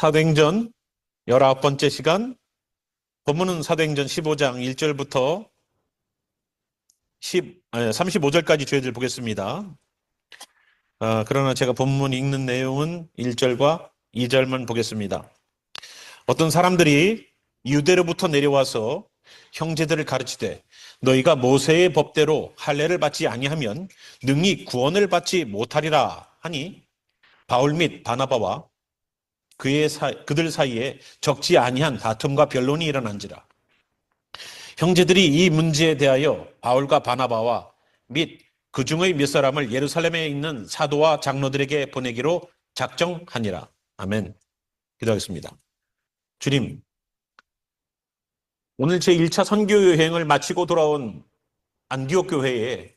사도행전 19번째 시간, 본문은 사도행전 15장 1절부터 35절까지 저희들 보겠습니다. 그러나 제가 본문 읽는 내용은 1절과 2절만 보겠습니다. 어떤 사람들이 유대로부터 내려와서 형제들을 가르치되 너희가 모세의 법대로 할례를 받지 아니하면 능히 구원을 받지 못하리라 하니 바울 및 바나바와 그들 사이에 적지 아니한 다툼과 변론이 일어난지라. 형제들이 이 문제에 대하여 바울과 바나바와 및 그 중의 몇 사람을 예루살렘에 있는 사도와 장로들에게 보내기로 작정하니라. 아멘. 기도하겠습니다. 주님, 오늘 제1차 선교 여행을 마치고 돌아온 안디옥 교회에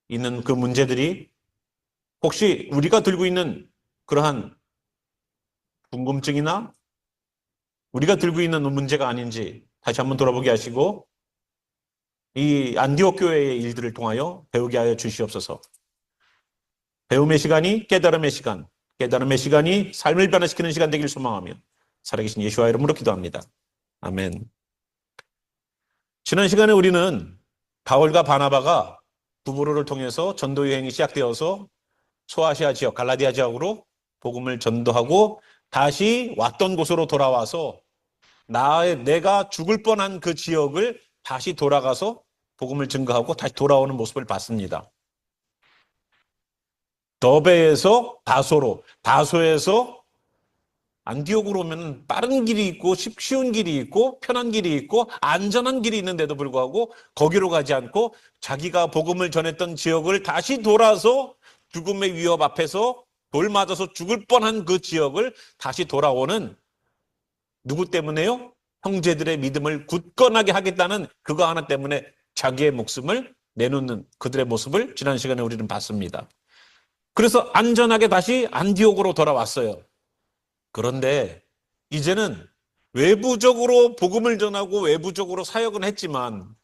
있는 그 문제들이 혹시 우리가 들고 있는 그러한 궁금증이나 우리가 들고 있는 문제가 아닌지 다시 한번 돌아보게 하시고 이 안디옥 교회의 일들을 통하여 배우게 하여 주시옵소서. 배움의 시간이 깨달음의 시간, 깨달음의 시간이 삶을 변화시키는 시간 되길 소망하며 살아계신 예수와 이름으로 기도합니다. 아멘. 지난 시간에 우리는 바울과 바나바가 부부로를 통해서 전도 여행이 시작되어서 소아시아 지역, 갈라디아 지역으로 복음을 전도하고 다시 왔던 곳으로 돌아와서 내가 죽을 뻔한 그 지역을 다시 돌아가서 복음을 증거하고 다시 돌아오는 모습을 봤습니다. 더베에서 다소로, 다소에서 안디옥으로 오면 빠른 길이 있고 쉬운 길이 있고 편한 길이 있고 안전한 길이 있는데도 불구하고 거기로 가지 않고 자기가 복음을 전했던 지역을 다시 돌아서 죽음의 위협 앞에서 돌 맞아서 죽을 뻔한 그 지역을 다시 돌아오는 누구 때문에요? 형제들의 믿음을 굳건하게 하겠다는 그거 하나 때문에 자기의 목숨을 내놓는 그들의 모습을 지난 시간에 우리는 봤습니다. 그래서 안전하게 다시 안디옥으로 돌아왔어요. 그런데 이제는 외부적으로 복음을 전하고 외부적으로 사역은 했지만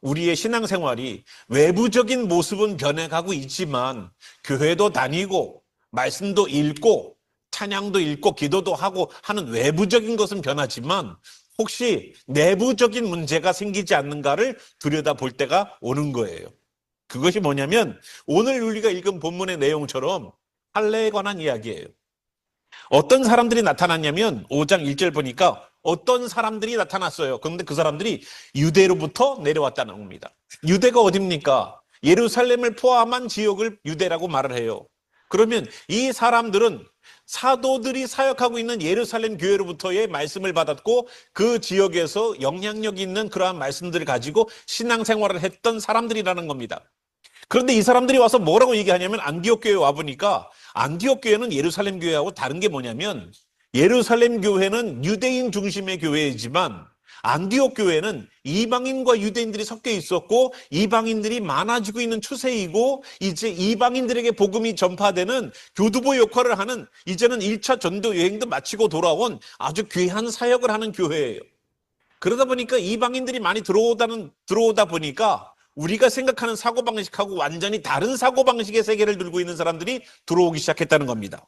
우리의 신앙생활이 외부적인 모습은 변해가고 있지만 교회도 다니고 말씀도 읽고 찬양도 읽고 기도도 하고 하는 외부적인 것은 변하지만 혹시 내부적인 문제가 생기지 않는가를 들여다볼 때가 오는 거예요. 그것이 뭐냐면 오늘 우리가 읽은 본문의 내용처럼 할례에 관한 이야기예요. 어떤 사람들이 나타났냐면 5장 1절 보니까 어떤 사람들이 나타났어요. 그런데 그 사람들이 유대로부터 내려왔다는 겁니다. 유대가 어딥니까? 예루살렘을 포함한 지역을 유대라고 말을 해요. 그러면 이 사람들은 사도들이 사역하고 있는 예루살렘 교회로부터의 말씀을 받았고 그 지역에서 영향력 있는 그러한 말씀들을 가지고 신앙생활을 했던 사람들이라는 겁니다. 그런데 이 사람들이 와서 뭐라고 얘기하냐면 안디옥 교회에 와보니까 안디옥 교회는 예루살렘 교회하고 다른 게 뭐냐면 예루살렘 교회는 유대인 중심의 교회이지만 안디옥 교회는 이방인과 유대인들이 섞여 있었고 이방인들이 많아지고 있는 추세이고 이제 이방인들에게 복음이 전파되는 교두보 역할을 하는 이제는 1차 전도 여행도 마치고 돌아온 아주 귀한 사역을 하는 교회예요. 그러다 보니까 이방인들이 많이 들어오다 보니까 우리가 생각하는 사고방식하고 완전히 다른 사고방식의 세계를 들고 있는 사람들이 들어오기 시작했다는 겁니다.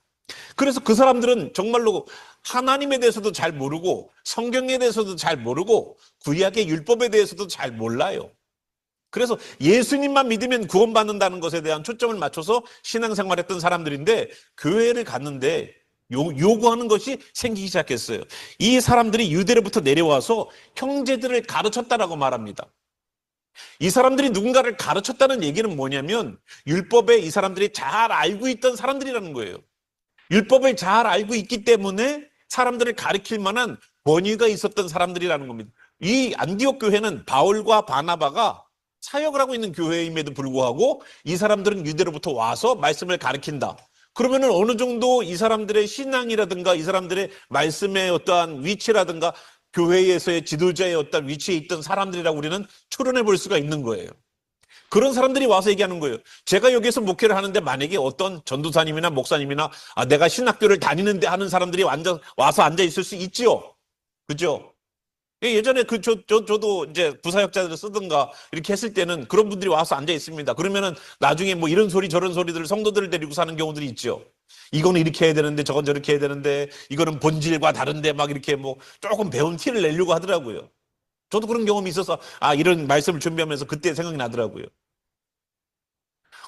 그래서 그 사람들은 정말로 하나님에 대해서도 잘 모르고 성경에 대해서도 잘 모르고 구약의 율법에 대해서도 잘 몰라요. 그래서 예수님만 믿으면 구원받는다는 것에 대한 초점을 맞춰서 신앙생활했던 사람들인데 교회를 갔는데 요구하는 것이 생기기 시작했어요. 이 사람들이 유대로부터 내려와서 형제들을 가르쳤다라고 말합니다. 이 사람들이 누군가를 가르쳤다는 얘기는 뭐냐면 율법에 이 사람들이 잘 알고 있던 사람들이라는 거예요. 율법을 잘 알고 있기 때문에 사람들을 가르칠 만한 권위가 있었던 사람들이라는 겁니다. 이 안디옥 교회는 바울과 바나바가 사역을 하고 있는 교회임에도 불구하고 이 사람들은 유대로부터 와서 말씀을 가르친다. 그러면은 어느 정도 이 사람들의 신앙이라든가 이 사람들의 말씀의 어떠한 위치라든가 교회에서의 지도자의 어떤 위치에 있던 사람들이라고 우리는 추론해 볼 수가 있는 거예요. 그런 사람들이 와서 얘기하는 거예요. 제가 여기서 목회를 하는데 만약에 어떤 전도사님이나 목사님이나 내가 신학교를 다니는데 하는 사람들이 와서 앉아 있을 수 있지요. 그죠? 예전에 저도 이제 부사역자들을 쓰든가 이렇게 했을 때는 그런 분들이 와서 앉아 있습니다. 그러면은 나중에 뭐 이런 소리 저런 소리들 성도들을 데리고 사는 경우들이 있죠. 이거는 이렇게 해야 되는데 저건 저렇게 해야 되는데 이거는 본질과 다른데 막 이렇게 뭐 조금 배운 티를 내려고 하더라고요. 저도 그런 경험이 있어서 이런 말씀을 준비하면서 그때 생각이 나더라고요.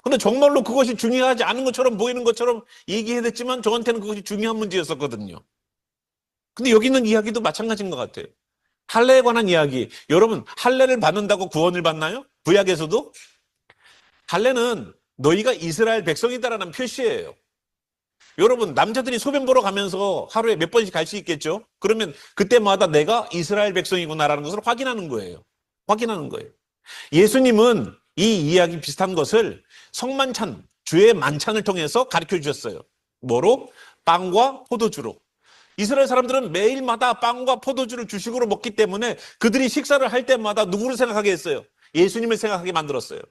근데 정말로 그것이 중요하지 않은 것처럼 보이는 것처럼 얘기해댔지만 저한테는 그것이 중요한 문제였었거든요. 근데 여기 있는 이야기도 마찬가지인 것 같아요. 할례에 관한 이야기. 여러분, 할례를 받는다고 구원을 받나요? 구약에서도? 할례는 너희가 이스라엘 백성이다라는 표시예요. 여러분, 남자들이 소변 보러 가면서 하루에 몇 번씩 갈 수 있겠죠? 그러면 그때마다 내가 이스라엘 백성이구나라는 것을 확인하는 거예요. 확인하는 거예요. 예수님은 이 이야기 비슷한 것을 성만찬, 주의 만찬을 통해서 가르쳐 주셨어요. 뭐로? 빵과 포도주로. 이스라엘 사람들은 매일마다 빵과 포도주를 주식으로 먹기 때문에 그들이 식사를 할 때마다 누구를 생각하게 했어요? 예수님을 생각하게 만들었어요.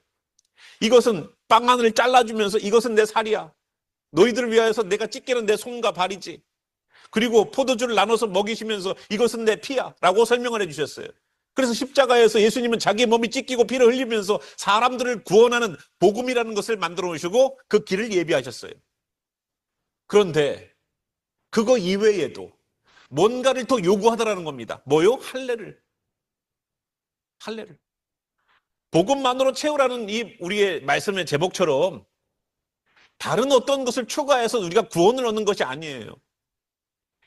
이것은 빵 하나를 잘라주면서 이것은 내 살이야. 너희들을 위하여서 내가 찢기는 내 손과 발이지. 그리고 포도주를 나눠서 먹이시면서 이것은 내 피야 라고 설명을 해주셨어요. 그래서 십자가에서 예수님은 자기 몸이 찢기고 피를 흘리면서 사람들을 구원하는 복음이라는 것을 만들어 놓으시고 그 길을 예비하셨어요. 그런데 그거 이외에도 뭔가를 더 요구하더라는 겁니다. 뭐요? 할례를. 할례를. 복음만으로 채우라는 이 우리의 말씀의 제목처럼 다른 어떤 것을 추가해서 우리가 구원을 얻는 것이 아니에요.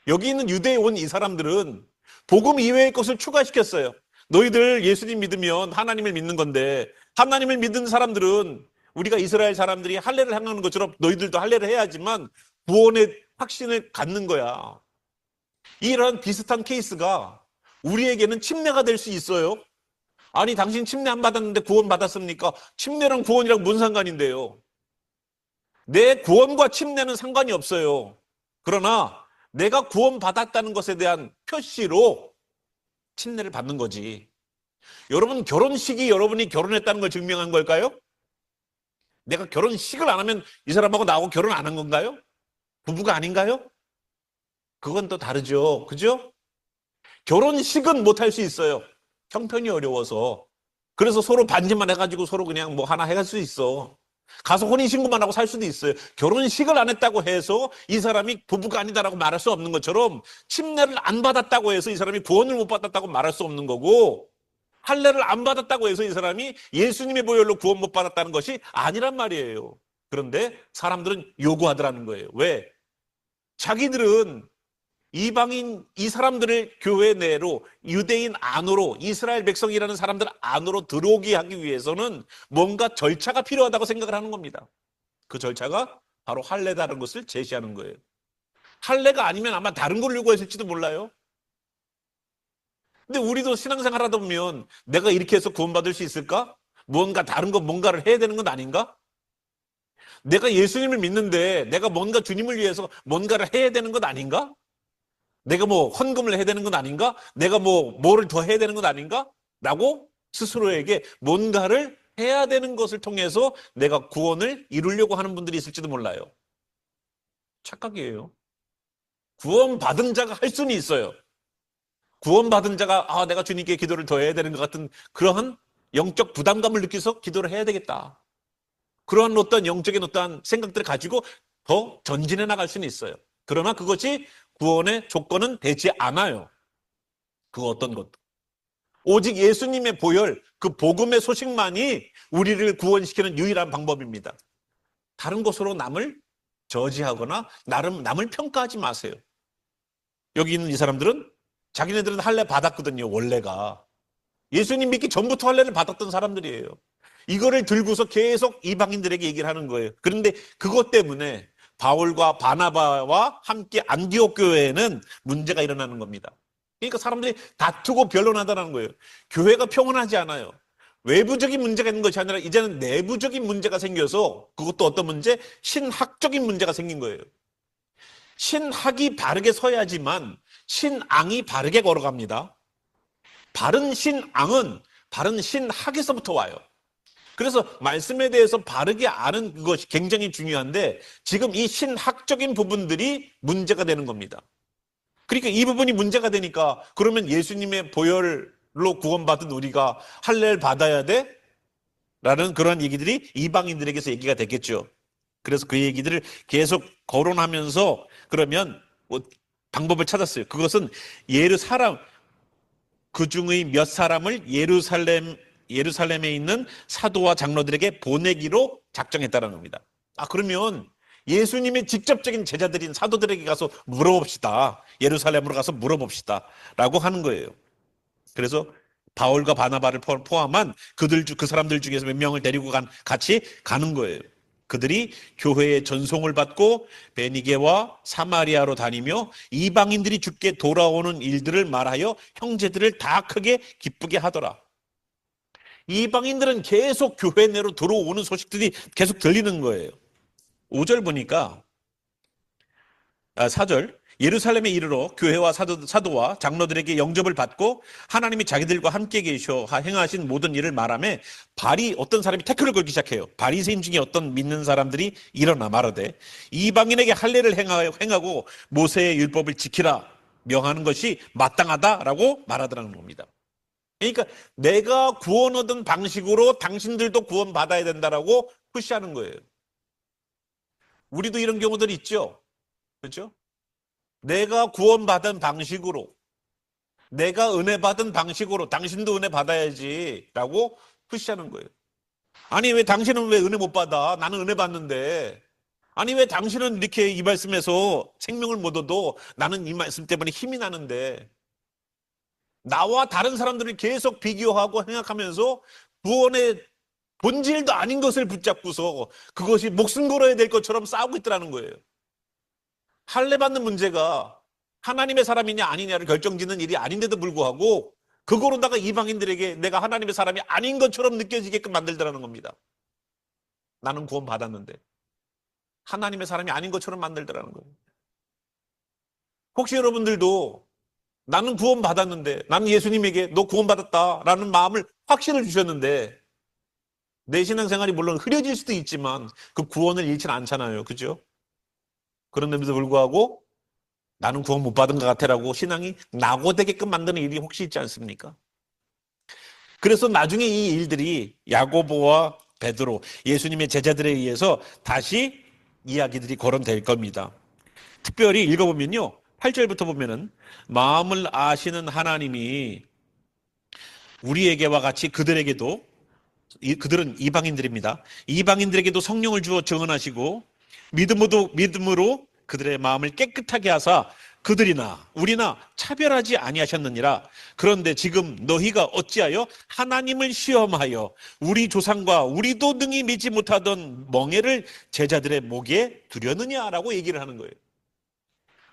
여기 있는 유대에 온 이 사람들은 복음 이외의 것을 추가시켰어요. 너희들 예수님 믿으면 하나님을 믿는 건데 하나님을 믿는 사람들은 우리가 이스라엘 사람들이 할례를 행하는 것처럼 너희들도 할례를 해야지만 구원의 확신을 갖는 거야. 이런 비슷한 케이스가 우리에게는 침례가 될 수 있어요. 아니 당신 침례 안 받았는데 구원 받았습니까? 침례랑 구원이랑 뭔 상관인데요? 내 구원과 침례는 상관이 없어요. 그러나 내가 구원받았다는 것에 대한 표시로 침례를 받는 거지. 여러분 결혼식이 여러분이 결혼했다는 걸 증명한 걸까요? 내가 결혼식을 안 하면 이 사람하고 나하고 결혼 안 한 건가요? 부부가 아닌가요? 그건 또 다르죠. 그죠? 결혼식은 못 할 수 있어요. 형편이 어려워서. 그래서 서로 반지만 해가지고 서로 그냥 뭐 하나 해갈 수 있어. 가서 혼인신고만 하고 살 수도 있어요. 결혼식을 안 했다고 해서 이 사람이 부부가 아니다라고 말할 수 없는 것처럼 침례를 안 받았다고 해서 이 사람이 구원을 못 받았다고 말할 수 없는 거고 할례를 안 받았다고 해서 이 사람이 예수님의 보혈로 구원 못 받았다는 것이 아니란 말이에요. 그런데 사람들은 요구하더라는 거예요. 왜? 자기들은 이방인 이 사람들을 교회 내로 유대인 안으로 이스라엘 백성이라는 사람들 안으로 들어오게 하기 위해서는 뭔가 절차가 필요하다고 생각을 하는 겁니다. 그 절차가 바로 할례다는 것을 제시하는 거예요. 할례가 아니면 아마 다른 걸 요구했을지도 몰라요. 근데 우리도 신앙생활 하다 보면 내가 이렇게 해서 구원받을 수 있을까? 뭔가 다른 거 뭔가를 해야 되는 건 아닌가? 내가 예수님을 믿는데 내가 뭔가 주님을 위해서 뭔가를 해야 되는 것 아닌가? 내가 뭐 헌금을 해야 되는 건 아닌가? 내가 뭐를 더 해야 되는 건 아닌가? 라고 스스로에게 뭔가를 해야 되는 것을 통해서 내가 구원을 이루려고 하는 분들이 있을지도 몰라요. 착각이에요. 구원받은 자가 할 수는 있어요. 구원받은 자가 내가 주님께 기도를 더 해야 되는 것 같은 그러한 영적 부담감을 느껴서 기도를 해야 되겠다. 그러한 어떤 영적인 어떠한 생각들을 가지고 더 전진해 나갈 수는 있어요. 그러나 그것이 구원의 조건은 되지 않아요. 그 어떤 것도. 오직 예수님의 보혈, 그 복음의 소식만이 우리를 구원시키는 유일한 방법입니다. 다른 것으로 남을 저지하거나 남을 평가하지 마세요. 여기 있는 이 사람들은 자기네들은 할례 받았거든요. 원래가. 예수님 믿기 전부터 할례를 받았던 사람들이에요. 이거를 들고서 계속 이방인들에게 얘기를 하는 거예요. 그런데 그것 때문에 바울과 바나바와 함께 안디옥 교회에는 문제가 일어나는 겁니다. 그러니까 사람들이 다투고 변론하다는 거예요. 교회가 평온하지 않아요. 외부적인 문제가 있는 것이 아니라 이제는 내부적인 문제가 생겨서 그것도 어떤 문제? 신학적인 문제가 생긴 거예요. 신학이 바르게 서야지만 신앙이 바르게 걸어갑니다. 바른 신앙은 바른 신학에서부터 와요. 그래서 말씀에 대해서 바르게 아는 그것이 굉장히 중요한데 지금 이 신학적인 부분들이 문제가 되는 겁니다. 그러니까 이 부분이 문제가 되니까 그러면 예수님의 보혈로 구원받은 우리가 할례를 받아야 돼? 라는 그런 얘기들이 이방인들에게서 얘기가 됐겠죠. 그래서 그 얘기들을 계속 거론하면서 그러면 뭐 방법을 찾았어요. 그것은 예루살렘 그 중의 몇 사람을 예루살렘에 있는 사도와 장로들에게 보내기로 작정했다는 겁니다. 그러면 예수님의 직접적인 제자들인 사도들에게 가서 물어봅시다. 예루살렘으로 가서 물어봅시다. 라고 하는 거예요. 그래서 바울과 바나바를 포함한 그 사람들 중에서 몇 명을 데리고 같이 가는 거예요. 그들이 교회의 전송을 받고 베니게와 사마리아로 다니며 이방인들이 주께 돌아오는 일들을 말하여 형제들을 다 크게 기쁘게 하더라. 이방인들은 계속 교회 내로 들어오는 소식들이 계속 들리는 거예요. 5절 보니까 4절 예루살렘에 이르러 교회와 사도와 장로들에게 영접을 받고 하나님이 자기들과 함께 계셔 행하신 모든 일을 말하며 어떤 사람이 태클을 걸기 시작해요. 바리새인 중에 어떤 믿는 사람들이 일어나 말하되 이방인에게 할례를 행하고 모세의 율법을 지키라 명하는 것이 마땅하다라고 말하더라는 겁니다. 그러니까 내가 구원 얻은 방식으로 당신들도 구원 받아야 된다라고 푸시하는 거예요. 우리도 이런 경우들이 있죠. 그렇죠? 내가 구원받은 방식으로, 내가 은혜 받은 방식으로 당신도 은혜 받아야지 라고 푸시하는 거예요. 아니 왜 당신은 왜 은혜 못 받아? 나는 은혜 받는데. 아니 왜 당신은 이렇게 이 말씀에서 생명을 못 얻어? 나는 이 말씀 때문에 힘이 나는데. 나와 다른 사람들을 계속 비교하고 생각하면서 구원의 본질도 아닌 것을 붙잡고서 그것이 목숨 걸어야 될 것처럼 싸우고 있더라는 거예요. 할례 받는 문제가 하나님의 사람이냐 아니냐를 결정짓는 일이 아닌데도 불구하고 그거로다가 이방인들에게 내가 하나님의 사람이 아닌 것처럼 느껴지게끔 만들더라는 겁니다. 나는 구원 받았는데 하나님의 사람이 아닌 것처럼 만들더라는 거예요. 혹시 여러분들도 나는 구원 받았는데 나는 예수님에게 너 구원 받았다라는 마음을 확신을 주셨는데 내 신앙생활이 물론 흐려질 수도 있지만 그 구원을 잃지는 않잖아요. 그죠? 그런데도 불구하고 나는 구원 못 받은 것 같아라고 신앙이 낙오되게끔 만드는 일이 혹시 있지 않습니까? 그래서 나중에 이 일들이 야고보와 베드로, 예수님의 제자들에 의해서 다시 이야기들이 거론될 겁니다. 특별히 읽어보면요. 8절부터 보면은 마음을 아시는 하나님이 우리에게와 같이 그들은 이방인들입니다. 이방인들에게도 성령을 주어 증언하시고 믿음으로 그들의 마음을 깨끗하게 하사 그들이나 우리나 차별하지 아니하셨느니라. 그런데 지금 너희가 어찌하여 하나님을 시험하여 우리 조상과 우리도 능히 믿지 못하던 멍에를 제자들의 목에 두려느냐라고 얘기를 하는 거예요.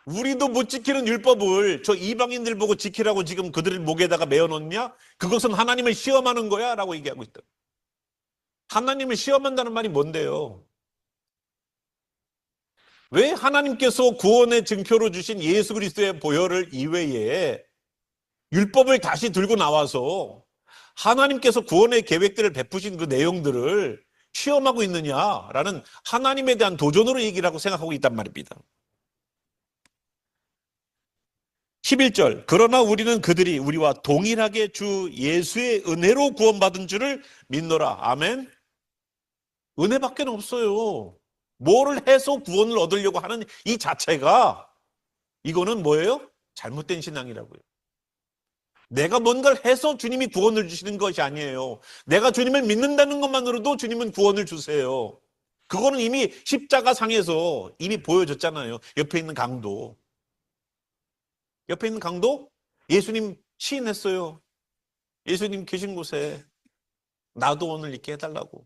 우리도 못 지키는 율법을 저 이방인들 보고 지키라고 지금 그들의 목에다가 메어놓냐? 그것은 하나님을 시험하는 거야 라고 얘기하고 있다. 하나님을 시험한다는 말이 뭔데요? 왜 하나님께서 구원의 증표로 주신 예수 그리스도의 보혈을 이외에 율법을 다시 들고 나와서 하나님께서 구원의 계획들을 베푸신 그 내용들을 시험하고 있느냐라는 하나님에 대한 도전으로 얘기를 하고 생각하고 있단 말입니다. 11절 그러나 우리는 그들이 우리와 동일하게 주 예수의 은혜로 구원받은 줄을 믿노라. 아멘. 은혜밖에 없어요. 뭐를 해서 구원을 얻으려고 하는 이 자체가 이거는 뭐예요? 잘못된 신앙이라고요. 내가 뭔가를 해서 주님이 구원을 주시는 것이 아니에요. 내가 주님을 믿는다는 것만으로도 주님은 구원을 주세요. 그거는 이미 십자가 상에서 이미 보여졌잖아요. 옆에 있는 강도 예수님 시인했어요. 예수님 계신 곳에 나도 오늘 있게 해달라고.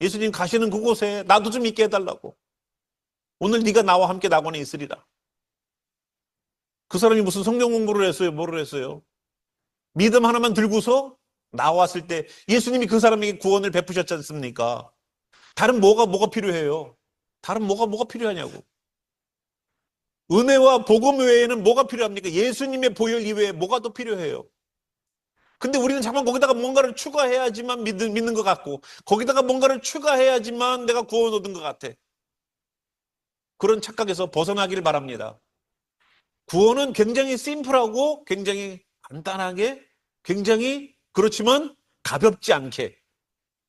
예수님 가시는 그곳에 나도 좀 있게 해달라고. 오늘 네가 나와 함께 낙원에 있으리라. 그 사람이 무슨 성경 공부를 했어요? 뭐를 했어요? 믿음 하나만 들고서 나왔을 때 예수님이 그 사람에게 구원을 베푸셨지 않습니까? 다른 뭐가 필요해요? 다른 뭐가 필요하냐고. 은혜와 복음 외에는 뭐가 필요합니까? 예수님의 보혈 이외에 뭐가 더 필요해요? 근데 우리는 자꾸 거기다가 뭔가를 추가해야지만 믿는 것 같고 거기다가 뭔가를 추가해야지만 내가 구원 얻은 것 같아. 그런 착각에서 벗어나기를 바랍니다. 구원은 굉장히 심플하고 굉장히 간단하게 굉장히 그렇지만 가볍지 않게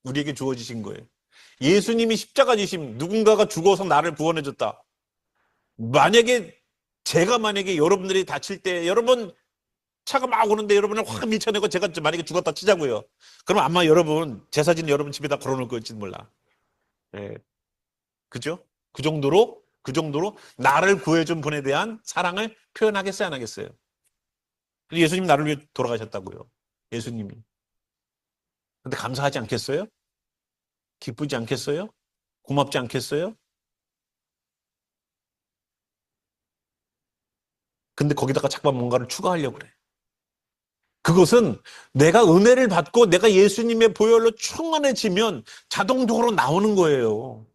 우리에게 주어지신 거예요. 예수님이 십자가 지심 누군가가 죽어서 나를 구원해줬다. 만약에 여러분들이 다칠 때, 여러분 차가 막 오는데 여러분을 확 밀쳐내고 제가 만약에 죽었다 치자고요. 그럼 아마 여러분, 제 사진 여러분 집에다 걸어놓을 걸지도 몰라. 예. 그죠? 그 정도로 나를 구해준 분에 대한 사랑을 표현하겠어요, 안 하겠어요? 예수님 나를 위해 돌아가셨다고요. 예수님이. 근데 감사하지 않겠어요? 기쁘지 않겠어요? 고맙지 않겠어요? 근데 거기다가 자꾸 뭔가를 추가하려고 그래. 그것은 내가 은혜를 받고 내가 예수님의 보혈로 충만해지면 자동적으로 나오는 거예요.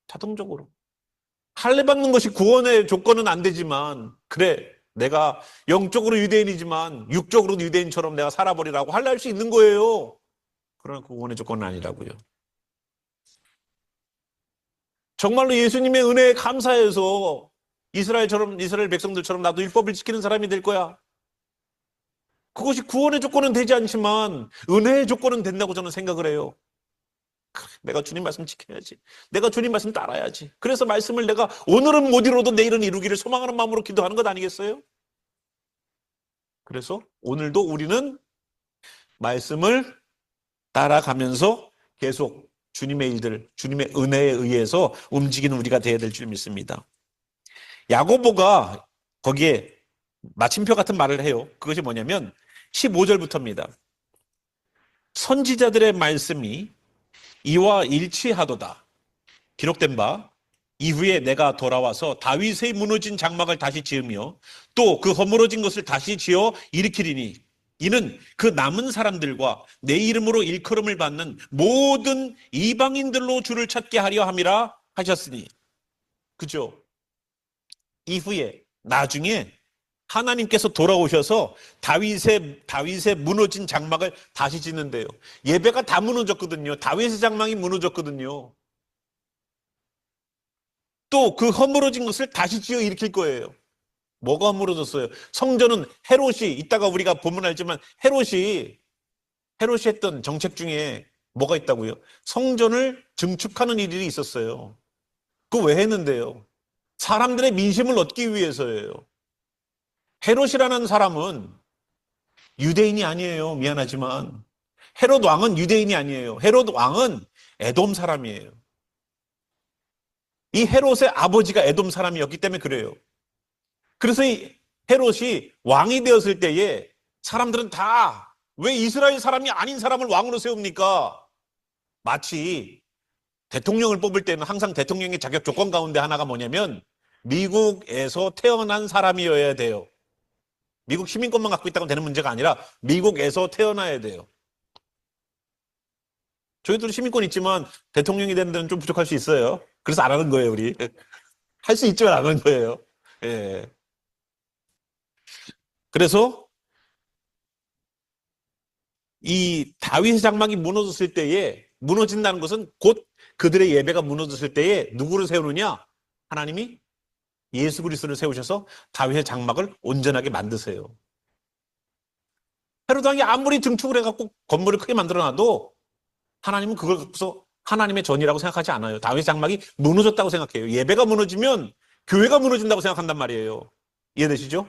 자동적으로. 할례 받는 것이 구원의 조건은 안 되지만, 그래, 내가 영적으로 유대인이지만 육적으로도 유대인처럼 내가 살아버리라고 할례 할 수 있는 거예요. 그러나 그 구원의 조건은 아니라고요. 정말로 예수님의 은혜에 감사해서 이스라엘 백성들처럼 나도 율법을 지키는 사람이 될 거야. 그것이 구원의 조건은 되지 않지만 은혜의 조건은 된다고 저는 생각을 해요. 내가 주님 말씀 지켜야지. 내가 주님 말씀 따라야지. 그래서 말씀을 내가 오늘은 못 이뤄도 내일은 이루기를 소망하는 마음으로 기도하는 것 아니겠어요? 그래서 오늘도 우리는 말씀을 따라가면서 계속 주님의 일들, 주님의 은혜에 의해서 움직이는 우리가 되어야 될 줄 믿습니다. 야고보가 거기에 마침표 같은 말을 해요. 그것이 뭐냐면 15절부터입니다. 선지자들의 말씀이 이와 일치하도다. 기록된 바 이후에 내가 돌아와서 다윗의 무너진 장막을 다시 지으며 또 그 허물어진 것을 다시 지어 일으키리니 이는 그 남은 사람들과 내 이름으로 일컬음을 받는 모든 이방인들로 주를 찾게 하려 함이라 하셨으니. 그죠? 이후에 나중에 하나님께서 돌아오셔서 다윗의 무너진 장막을 다시 짓는데요. 예배가 다 무너졌거든요. 다윗의 장막이 무너졌거든요. 또 그 허물어진 것을 다시 지어 일으킬 거예요. 뭐가 허물어졌어요? 성전은 헤롯이, 이따가 우리가 보면 알지만 헤롯이 했던 정책 중에 뭐가 있다고요? 성전을 증축하는 일이 있었어요. 그거 왜 했는데요? 사람들의 민심을 얻기 위해서예요. 헤롯이라는 사람은 유대인이 아니에요. 미안하지만. 헤롯 왕은 유대인이 아니에요. 헤롯 왕은 에돔 사람이에요. 이 헤롯의 아버지가 에돔 사람이었기 때문에 그래요. 그래서 이 헤롯이 왕이 되었을 때에 사람들은 다 왜 이스라엘 사람이 아닌 사람을 왕으로 세웁니까? 마치 대통령을 뽑을 때는 항상 대통령의 자격 조건 가운데 하나가 뭐냐면 미국에서 태어난 사람이어야 돼요. 미국 시민권만 갖고 있다고 되는 문제가 아니라 미국에서 태어나야 돼요. 저희들도 시민권 있지만 대통령이 되는 데는 좀 부족할 수 있어요. 그래서 안 하는 거예요, 우리. 할 수 있지만 안 하는 거예요. 예. 그래서 이 다윗의 장막이 무너졌을 때에 무너진다는 것은 곧 그들의 예배가 무너졌을 때에 누구를 세우느냐? 하나님이 예수 그리스도를 세우셔서 다윗의 장막을 온전하게 만드세요. 헤롯 왕이 아무리 증축을 해갖고 건물을 크게 만들어놔도 하나님은 그걸 갖고서 하나님의 전이라고 생각하지 않아요. 다윗 장막이 무너졌다고 생각해요. 예배가 무너지면 교회가 무너진다고 생각한단 말이에요. 이해되시죠?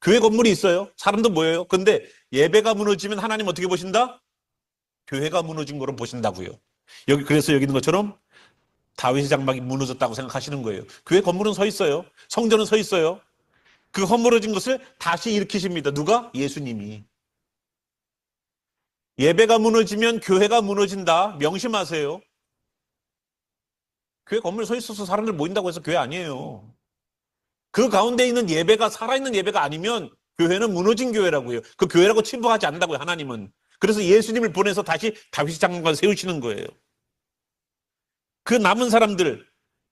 교회 건물이 있어요. 사람도 모여요. 근데 예배가 무너지면 하나님 어떻게 보신다? 교회가 무너진 거로 보신다고요. 그래서 여기 있는 것처럼 다윗의 장막이 무너졌다고 생각하시는 거예요. 교회 건물은 서 있어요. 성전은 서 있어요. 그 허물어진 것을 다시 일으키십니다. 누가? 예수님이. 예배가 무너지면 교회가 무너진다. 명심하세요. 교회 건물 서 있어서 사람들 모인다고 해서 교회 아니에요. 그 가운데 있는 예배가 살아있는 예배가 아니면 교회는 무너진 교회라고요. 그 교회라고 침범하지 않는다고요, 하나님은. 그래서 예수님을 보내서 다시 다윗의 장막을 세우시는 거예요. 그 남은 사람들,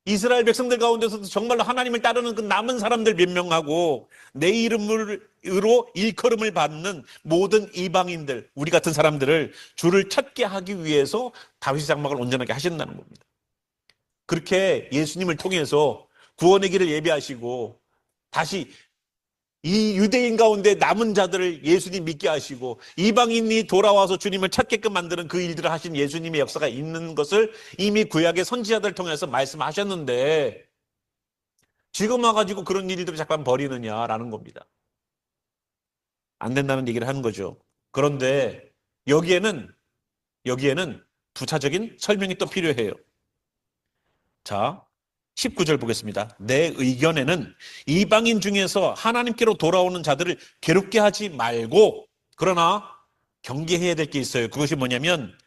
이스라엘 백성들 가운데서도 정말로 하나님을 따르는 그 남은 사람들 몇 명하고 내 이름으로 일컬음을 받는 모든 이방인들, 우리 같은 사람들을 주를 찾게 하기 위해서 다윗의 장막을 온전하게 하신다는 겁니다. 그렇게 예수님을 통해서 구원의 길을 예비하시고 다시 이 유대인 가운데 남은 자들을 예수님 믿게 하시고 이방인이 돌아와서 주님을 찾게끔 만드는 그 일들을 하신 예수님의 역사가 있는 것을 이미 구약의 선지자들을 통해서 말씀하셨는데 지금 와가지고 그런 일들을 잠깐 벌이느냐라는 겁니다. 안 된다는 얘기를 하는 거죠. 그런데 여기에는 부차적인 설명이 또 필요해요. 자, 19절 보겠습니다. 내 의견에는 이방인 중에서 하나님께로 돌아오는 자들을 괴롭게 하지 말고, 그러나 경계해야 될 게 있어요. 그것이 뭐냐면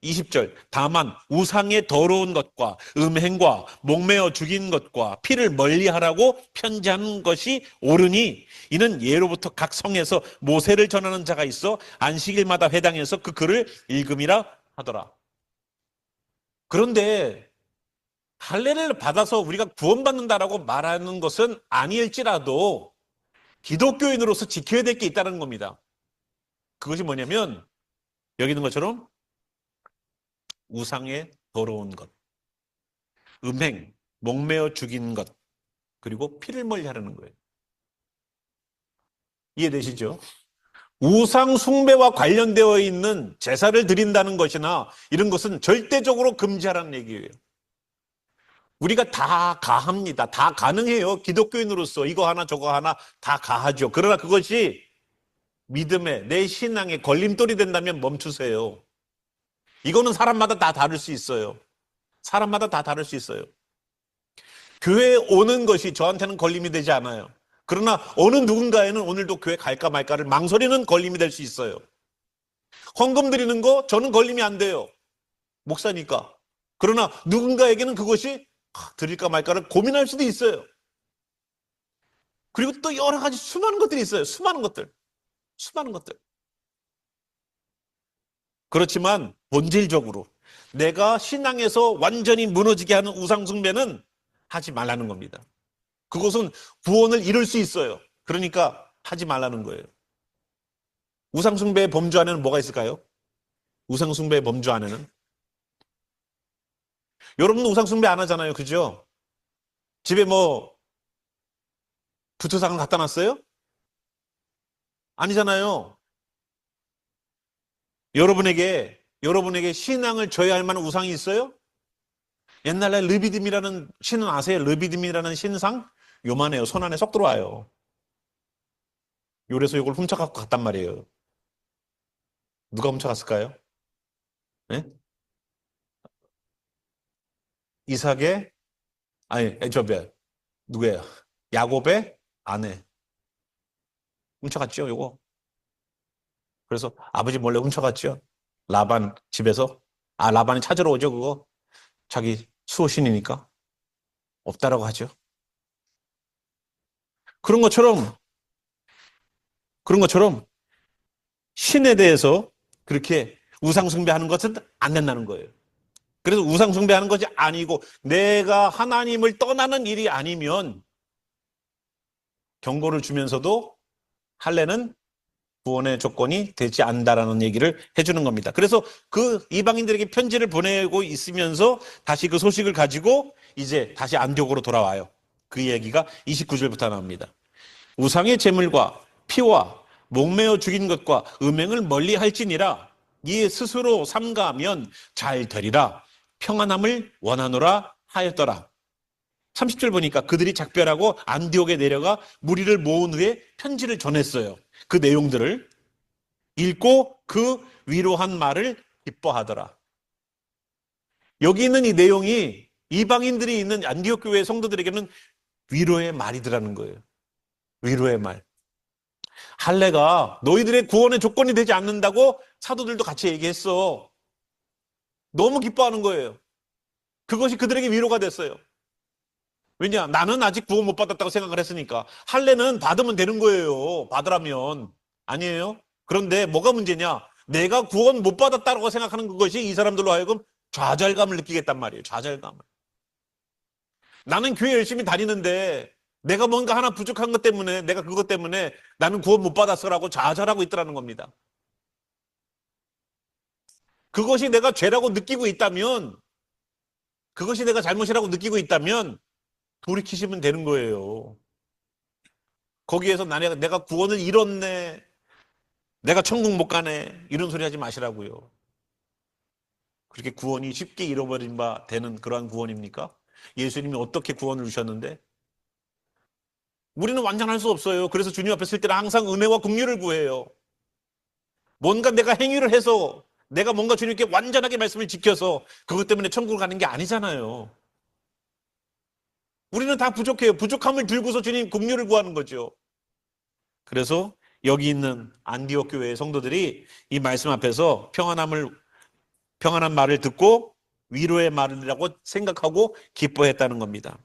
20절, 다만 우상의 더러운 것과 음행과 목매어 죽인 것과 피를 멀리하라고 편지하는 것이 옳으니, 이는 예로부터 각 성에서 모세를 전하는 자가 있어 안식일마다 회당에서 그 글을 읽음이라 하더라. 그런데 할례를 받아서 우리가 구원받는다라고 말하는 것은 아닐지라도 기독교인으로서 지켜야 될 게 있다는 겁니다. 그것이 뭐냐면 여기 있는 것처럼 우상의 더러운 것, 음행, 목매어 죽인 것, 그리고 피를 멀리 하라는 거예요. 이해되시죠? 우상 숭배와 관련되어 있는 제사를 드린다는 것이나 이런 것은 절대적으로 금지하라는 얘기예요. 우리가 다 가합니다. 다 가능해요. 기독교인으로서 이거 하나 저거 하나 다 가하죠. 그러나 그것이 믿음에 내 신앙에 걸림돌이 된다면 멈추세요. 이거는 사람마다 다 다를 수 있어요. 사람마다 다 다를 수 있어요. 교회에 오는 것이 저한테는 걸림이 되지 않아요. 그러나 어느 누군가에는 오늘도 교회 갈까 말까를 망설이는 걸림이 될 수 있어요. 헌금 드리는 거 저는 걸림이 안 돼요. 목사니까. 그러나 누군가에게는 그것이 드릴까 말까를 고민할 수도 있어요. 그리고 또 여러 가지 수많은 것들이 있어요. 수많은 것들. 수많은 것들. 그렇지만 본질적으로 내가 신앙에서 완전히 무너지게 하는 우상숭배는 하지 말라는 겁니다. 그것은 구원을 이룰 수 있어요. 그러니까 하지 말라는 거예요. 우상숭배의 범주 안에는 뭐가 있을까요? 우상숭배의 범주 안에는 여러분도 우상숭배 안 하잖아요. 그죠? 집에 뭐 부처상을 갖다 놨어요? 아니잖아요. 여러분에게 신앙을 줘야 할 만한 우상이 있어요? 옛날에 르비딤이라는 신은 아세요? 르비딤이라는 신상? 요만해요. 손 안에 쏙 들어와요. 요래서 이걸 훔쳐갖고 갔단 말이에요. 누가 훔쳐갔을까요? 네? 이삭의, 아니, 누구예요? 야곱의 아내. 훔쳐갔죠, 요거. 그래서 아버지 몰래 훔쳐갔죠. 라반 집에서. 라반이 찾으러 오죠, 그거. 자기 수호신이니까. 없다라고 하죠. 그런 것처럼, 그런 것처럼 신에 대해서 그렇게 우상숭배하는 것은 안 된다는 거예요. 그래서 우상숭배하는 것이 아니고 내가 하나님을 떠나는 일이 아니면 경고를 주면서도 할례는 구원의 조건이 되지 않는다라는 얘기를 해주는 겁니다. 그래서 그 이방인들에게 편지를 보내고 있으면서 다시 그 소식을 가지고 이제 다시 안디옥으로 돌아와요. 그 얘기가 29절부터 나옵니다. 우상의 제물과 피와 목매어 죽인 것과 음행을 멀리 할지니라. 이에 스스로 삼가하면 잘 되리라. 평안함을 원하노라 하였더라. 30절 보니까 그들이 작별하고 안디옥에 내려가 무리를 모은 후에 편지를 전했어요. 그 내용들을 읽고 그 위로한 말을 기뻐하더라. 여기 있는 이 내용이 이방인들이 있는 안디옥 교회 성도들에게는 위로의 말이더라는 거예요. 위로의 말. 할례가 너희들의 구원의 조건이 되지 않는다고 사도들도 같이 얘기했어. 너무 기뻐하는 거예요. 그것이 그들에게 위로가 됐어요. 왜냐? 나는 아직 구원 못 받았다고 생각을 했으니까. 할례는 받으면 되는 거예요. 받으라면. 아니에요? 그런데 뭐가 문제냐? 내가 구원 못 받았다고 생각하는 그것이 이 사람들로 하여금 좌절감을 느끼겠단 말이에요. 좌절감을. 나는 교회 열심히 다니는데 내가 뭔가 하나 부족한 것 때문에 내가 그것 때문에 나는 구원 못 받았어라고 좌절하고 있더라는 겁니다. 그것이 내가 죄라고 느끼고 있다면 그것이 내가 잘못이라고 느끼고 있다면 돌이키시면 되는 거예요. 거기에서 내가 구원을 잃었네. 내가 천국 못 가네. 이런 소리 하지 마시라고요. 그렇게 구원이 쉽게 잃어버린 바 되는 그러한 구원입니까? 예수님이 어떻게 구원을 주셨는데 우리는 완전할 수 없어요. 그래서 주님 앞에 설 때는 항상 은혜와 긍휼을 구해요. 뭔가 내가 행위를 해서 내가 뭔가 주님께 완전하게 말씀을 지켜서 그것 때문에 천국을 가는 게 아니잖아요. 우리는 다 부족해요. 부족함을 들고서 주님 긍휼을 구하는 거죠. 그래서 여기 있는 안디옥 교회의 성도들이 이 말씀 앞에서 평안한 말을 듣고 위로의 말이라고 생각하고 기뻐했다는 겁니다.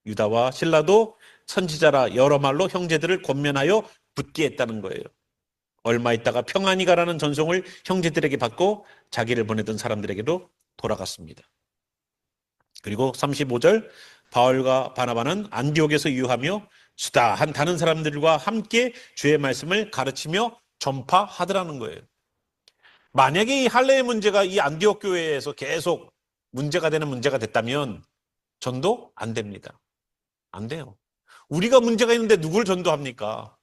유다와 실라도 선지자라 여러 말로 형제들을 권면하여 붙게 했다는 거예요. 얼마 있다가 평안히 가라는 전송을 형제들에게 받고 자기를 보내던 사람들에게도 돌아갔습니다. 그리고 35절 바울과 바나바는 안디옥에서 유하며 수다한 다른 사람들과 함께 주의 말씀을 가르치며 전파하더라는 거예요. 만약에 이 할례의 문제가 이 안디옥 교회에서 계속 문제가 되는 문제가 됐다면 전도 안 됩니다. 안 돼요. 우리가 문제가 있는데 누굴 전도합니까?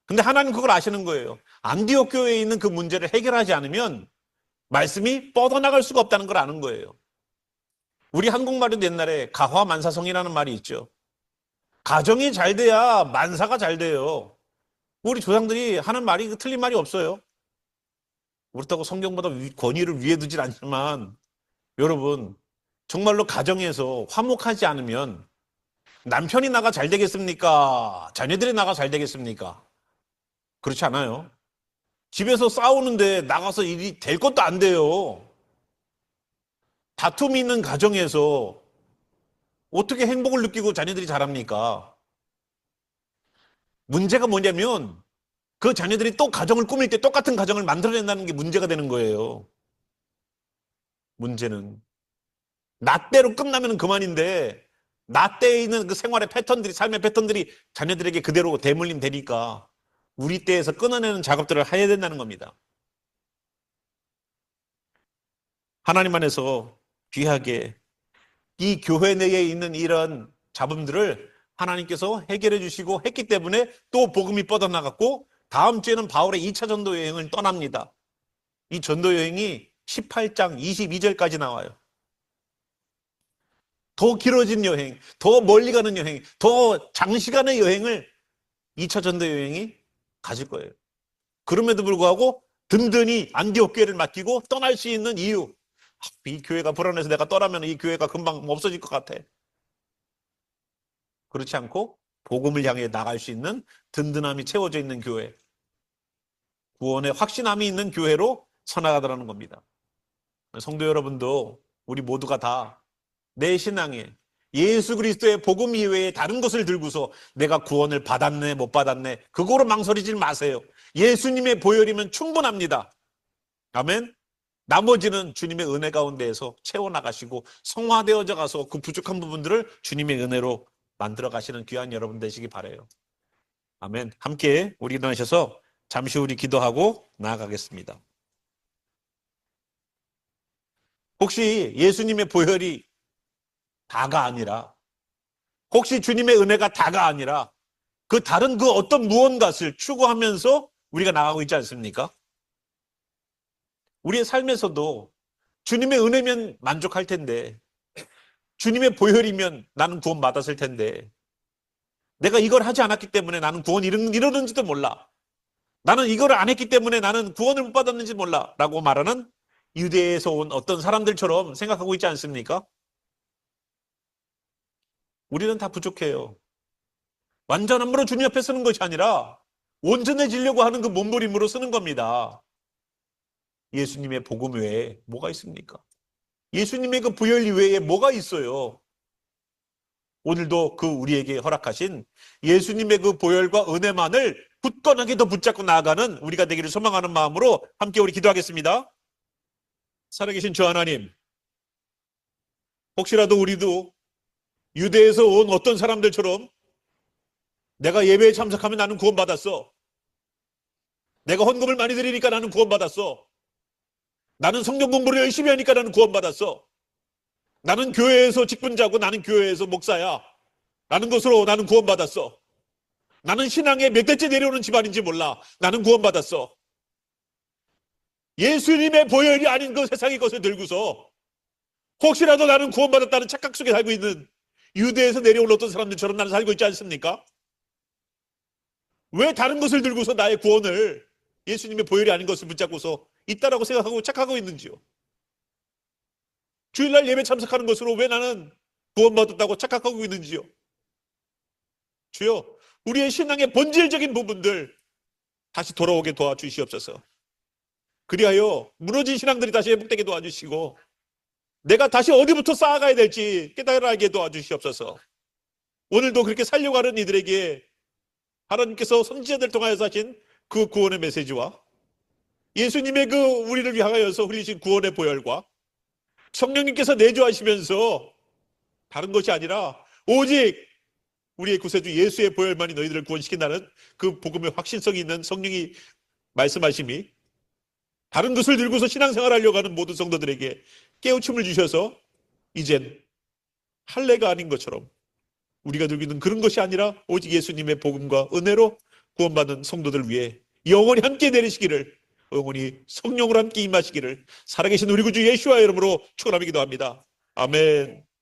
근데 하나님 그걸 아시는 거예요. 안디옥 교회에 있는 그 문제를 해결하지 않으면 말씀이 뻗어나갈 수가 없다는 걸 아는 거예요. 우리 한국말에도 옛날에 가화만사성이라는 말이 있죠. 가정이 잘 돼야 만사가 잘 돼요. 우리 조상들이 하는 말이 틀린 말이 없어요. 그렇다고 성경보다 권위를 위에 두질 않지만 여러분 정말로 가정에서 화목하지 않으면 남편이 나가 잘 되겠습니까? 자녀들이 나가 잘 되겠습니까? 그렇지 않아요. 집에서 싸우는데 나가서 일이 될 것도 안 돼요. 다툼이 있는 가정에서 어떻게 행복을 느끼고 자녀들이 자랍니까? 문제가 뭐냐면 그 자녀들이 또 가정을 꾸밀 때 똑같은 가정을 만들어낸다는 게 문제가 되는 거예요. 문제는 나 때로 끝나면 그만인데 나 때에 있는 그 생활의 패턴들이 삶의 패턴들이 자녀들에게 그대로 대물림 되니까 우리 때에서 끊어내는 작업들을 해야 된다는 겁니다. 하나님 안에서 귀하게 이 교회 내에 있는 이런 잡음들을 하나님께서 해결해 주시고 했기 때문에 또 복음이 뻗어나갔고 다음 주에는 바울의 2차 전도 여행을 떠납니다. 이 전도 여행이 18장 22절까지 나와요. 더 길어진 여행, 더 멀리 가는 여행, 더 장시간의 여행을 2차 전도 여행이 가질 거예요. 그럼에도 불구하고 든든히 안디옥 교회를 맡기고 떠날 수 있는 이유. 이 교회가 불안해서 내가 떠나면 이 교회가 금방 없어질 것 같아. 그렇지 않고 복음을 향해 나갈 수 있는 든든함이 채워져 있는 교회, 구원의 확신함이 있는 교회로 서나가더라는 겁니다. 성도 여러분도 우리 모두가 다 내 신앙에 예수 그리스도의 복음 이외에 다른 것을 들고서 내가 구원을 받았네 못 받았네 그거로 망설이지 마세요. 예수님의 보혈이면 충분합니다. 아멘. 나머지는 주님의 은혜 가운데에서 채워나가시고 성화되어져 가서 그 부족한 부분들을 주님의 은혜로 만들어 가시는 귀한 여러분 되시기 바라요. 아멘. 함께 우리 일어나셔서 잠시 우리 기도하고 나아가겠습니다. 혹시 예수님의 보혈이 다가 아니라 혹시 주님의 은혜가 다가 아니라 그 다른 그 어떤 무언가를 추구하면서 우리가 나가고 있지 않습니까? 우리의 삶에서도 주님의 은혜면 만족할 텐데 주님의 보혈이면 나는 구원 받았을 텐데 내가 이걸 하지 않았기 때문에 나는 구원 이러는지도 몰라. 나는 이걸 안 했기 때문에 나는 구원을 못 받았는지 몰라 라고 말하는 유대에서 온 어떤 사람들처럼 생각하고 있지 않습니까? 우리는 다 부족해요. 완전함으로 주님 앞에 쓰는 것이 아니라 온전해지려고 하는 그 몸부림으로 쓰는 겁니다. 예수님의 복음 외에 뭐가 있습니까? 예수님의 그 부혈 외에 뭐가 있어요? 오늘도 그 우리에게 허락하신 예수님의 그 보혈과 은혜만을 굳건하게 더 붙잡고 나아가는 우리가 되기를 소망하는 마음으로 함께 우리 기도하겠습니다. 살아계신 주 하나님, 혹시라도 우리도 유대에서 온 어떤 사람들처럼 내가 예배에 참석하면 나는 구원받았어. 내가 헌금을 많이 드리니까 나는 구원받았어. 나는 성경 공부를 열심히 하니까 나는 구원받았어. 나는 교회에서 직분자고 나는 교회에서 목사야. 라는 것으로 나는 구원받았어. 나는 신앙에 몇 대째 내려오는 집안인지 몰라. 나는 구원받았어. 예수님의 보혈이 아닌 그 세상의 것을 들고서 혹시라도 나는 구원받았다는 착각 속에 살고 있는 유대에서 내려온 어떤 사람들처럼 나는 살고 있지 않습니까? 왜 다른 것을 들고서 나의 구원을 예수님의 보혈이 아닌 것을 붙잡고서 있다라고 생각하고 착하고 있는지요? 주일날 예배 참석하는 것으로 왜 나는 구원받았다고 착각하고 있는지요? 주여, 우리의 신앙의 본질적인 부분들 다시 돌아오게 도와주시옵소서. 그리하여 무너진 신앙들이 다시 회복되게 도와주시고 내가 다시 어디부터 쌓아가야 될지 깨달아게 도와주시옵소서. 오늘도 그렇게 살려고 하는 이들에게 하나님께서 선지자들 통하여서 하신 그 구원의 메시지와 예수님의 그 우리를 위하여서 흘리신 구원의 보혈과 성령님께서 내주하시면서 다른 것이 아니라 오직 우리의 구세주 예수의 보혈만이 너희들을 구원시킨다는 그 복음의 확신성이 있는 성령이 말씀하심이 다른 것을 들고서 신앙생활 하려고 하는 모든 성도들에게 깨우침을 주셔서 이젠 할례가 아닌 것처럼 우리가 들고 있는 그런 것이 아니라 오직 예수님의 복음과 은혜로 구원받는 성도들 위해 영원히 함께 내리시기를, 영원히 성령으로 함께 임하시기를 살아계신 우리 구주 예수와 이름으로 축원하기도 합니다. 아멘.